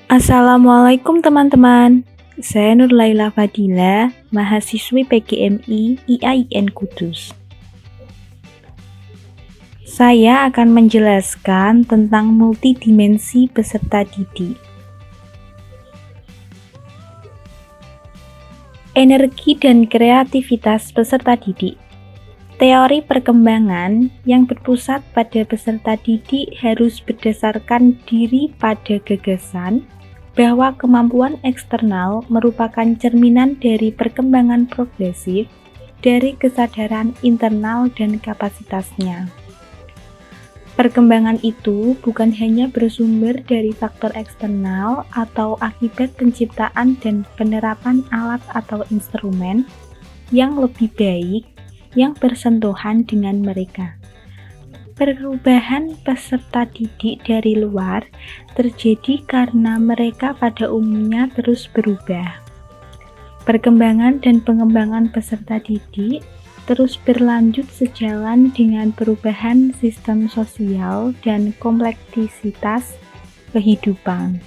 Assalamualaikum teman-teman. Saya Nur Laila Fadila, mahasiswi PGMI IAIN Kudus. Saya akan menjelaskan tentang multidimensi peserta didik. Energi dan kreativitas peserta didik. Teori perkembangan yang berpusat pada peserta didik harus berdasarkan diri pada gagasan bahwa kemampuan eksternal merupakan cerminan dari perkembangan progresif dari kesadaran internal dan kapasitasnya. Perkembangan itu bukan hanya bersumber dari faktor eksternal atau akibat penciptaan dan penerapan alat atau instrumen yang lebih baik yang bersentuhan dengan mereka. Perubahan peserta didik dari luar terjadi karena mereka pada umumnya terus berubah. Perkembangan dan pengembangan peserta didik terus berlanjut sejalan dengan perubahan sistem sosial dan kompleksitas kehidupan.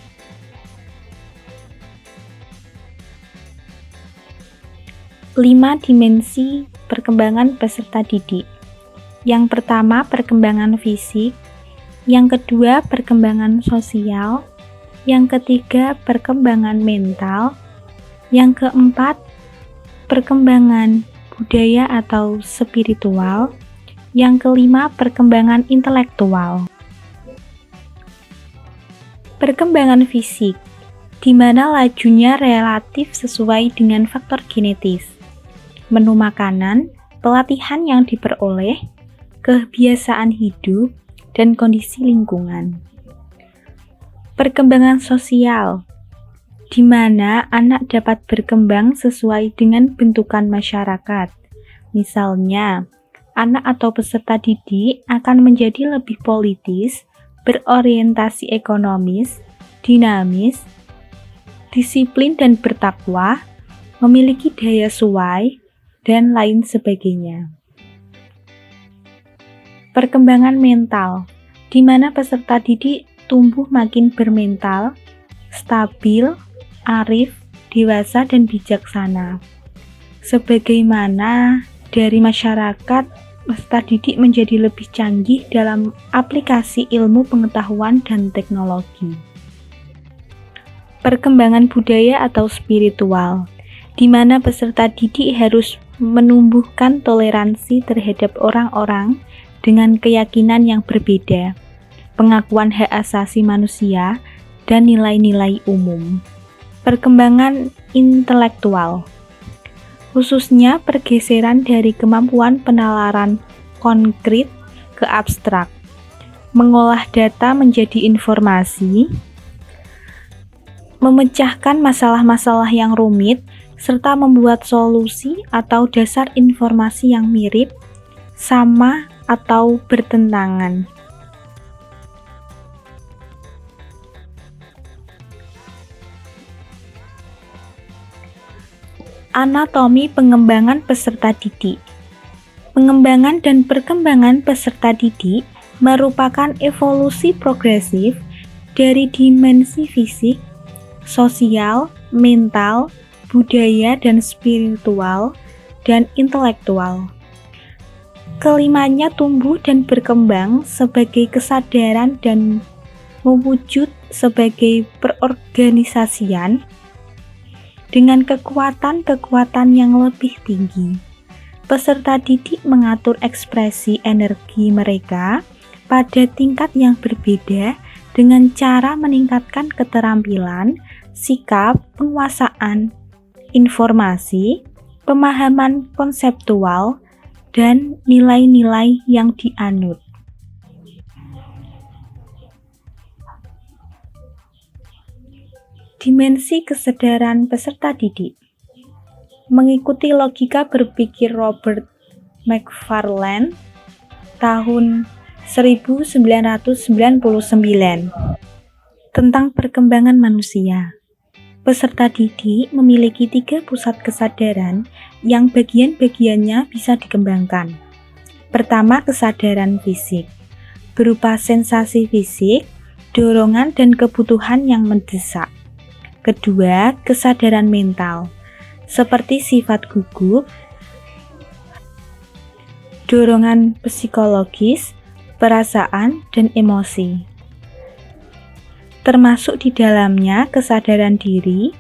Lima dimensi perkembangan peserta didik. Yang pertama, perkembangan fisik. Yang kedua, perkembangan sosial. Yang ketiga, perkembangan mental. Yang keempat, perkembangan budaya atau spiritual. Yang kelima, perkembangan intelektual. Perkembangan fisik, di mana lajunya relatif sesuai dengan faktor genetis. Menu makanan, pelatihan yang diperoleh, kebiasaan hidup, dan kondisi lingkungan. Perkembangan sosial, di mana anak dapat berkembang sesuai dengan bentukan masyarakat. Misalnya, anak atau peserta didik akan menjadi lebih politis, berorientasi ekonomis, dinamis, disiplin dan bertakwa, memiliki daya suai, dan lain sebagainya. Perkembangan mental, di mana peserta didik tumbuh makin bermental, stabil, arif, dewasa, dan bijaksana. Sebagaimana dari masyarakat, peserta didik menjadi lebih canggih dalam aplikasi ilmu pengetahuan dan teknologi. Perkembangan budaya atau spiritual, di mana peserta didik harus menumbuhkan toleransi terhadap orang-orang dengan keyakinan yang berbeda, pengakuan hak asasi manusia, dan nilai-nilai umum. Perkembangan intelektual, khususnya pergeseran dari kemampuan penalaran konkret ke abstrak, mengolah data menjadi informasi, memecahkan masalah-masalah yang rumit, serta membuat solusi atau dasar informasi yang mirip, sama, atau bertentangan. Anatomi pengembangan peserta didik. Pengembangan dan perkembangan peserta didik merupakan evolusi progresif dari dimensi fisik, sosial, mental, budaya, dan spiritual, dan intelektual. Kelimanya tumbuh dan berkembang sebagai kesadaran dan mewujud sebagai perorganisasian dengan kekuatan-kekuatan yang lebih tinggi. Peserta didik mengatur ekspresi energi mereka pada tingkat yang berbeda dengan cara meningkatkan keterampilan, sikap, penguasaan informasi, pemahaman konseptual, dan nilai-nilai yang dianut. Dimensi kesadaran peserta didik. Mengikuti logika berpikir Robert Macfarlane tahun 1999 tentang perkembangan manusia. Peserta didik memiliki 3 pusat kesadaran yang bagian-bagiannya bisa dikembangkan. Pertama, kesadaran fisik, berupa sensasi fisik, dorongan dan kebutuhan yang mendesak. Kedua, kesadaran mental, seperti sifat gugup, dorongan psikologis, perasaan, dan emosi. Termasuk di dalamnya kesadaran diri,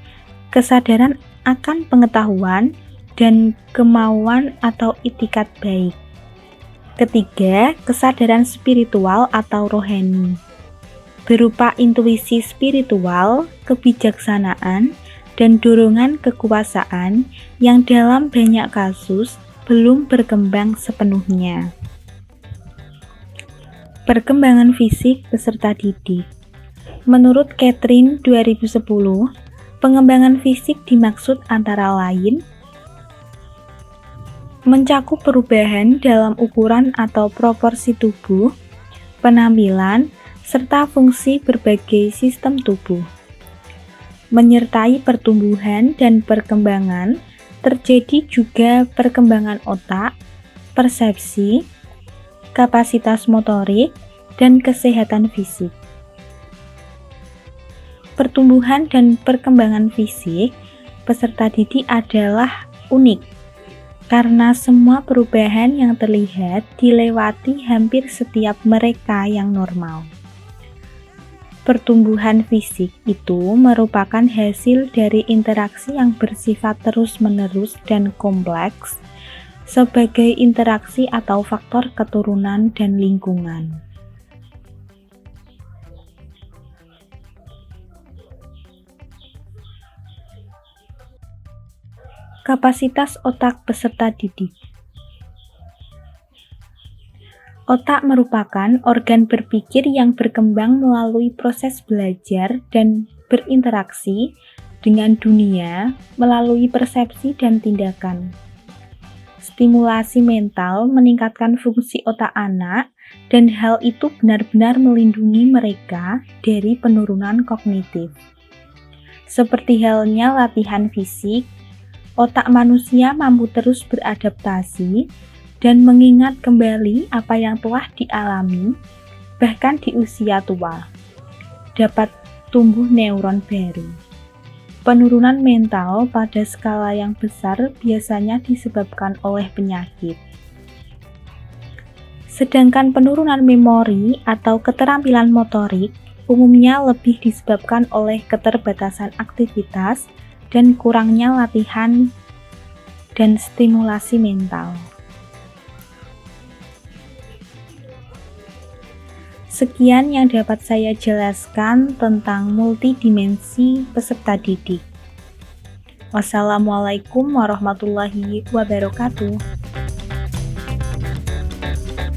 kesadaran akan pengetahuan, dan kemauan atau itikat baik. Ketiga, kesadaran spiritual atau rohani, berupa intuisi spiritual, kebijaksanaan, dan dorongan kekuasaan yang dalam banyak kasus belum berkembang sepenuhnya. Perkembangan fisik peserta didik. Menurut Catherine 2010, pengembangan fisik dimaksud antara lain mencakup perubahan dalam ukuran atau proporsi tubuh, penampilan, serta fungsi berbagai sistem tubuh. Menyertai pertumbuhan dan perkembangan, terjadi juga perkembangan otak, persepsi, kapasitas motorik, dan kesehatan fisik. Pertumbuhan dan perkembangan fisik peserta didik adalah unik, karena semua perubahan yang terlihat dilewati hampir setiap mereka yang normal. Pertumbuhan fisik itu merupakan hasil dari interaksi yang bersifat terus-menerus dan kompleks, sebagai interaksi atau faktor keturunan dan lingkungan. Kapasitas otak peserta didik. Otak merupakan organ berpikir yang berkembang melalui proses belajar dan berinteraksi dengan dunia melalui persepsi dan tindakan. Stimulasi mental meningkatkan fungsi otak anak, dan hal itu benar-benar melindungi mereka dari penurunan kognitif. Seperti halnya latihan fisik, otak manusia mampu terus beradaptasi dan mengingat kembali apa yang telah dialami, bahkan di usia tua. Dapat tumbuh neuron baru. Penurunan mental pada skala yang besar biasanya disebabkan oleh penyakit. Sedangkan penurunan memori atau keterampilan motorik umumnya lebih disebabkan oleh keterbatasan aktivitas dan kurangnya latihan dan stimulasi mental. Sekian yang dapat saya jelaskan tentang multidimensi peserta didik. Wassalamualaikum warahmatullahi wabarakatuh.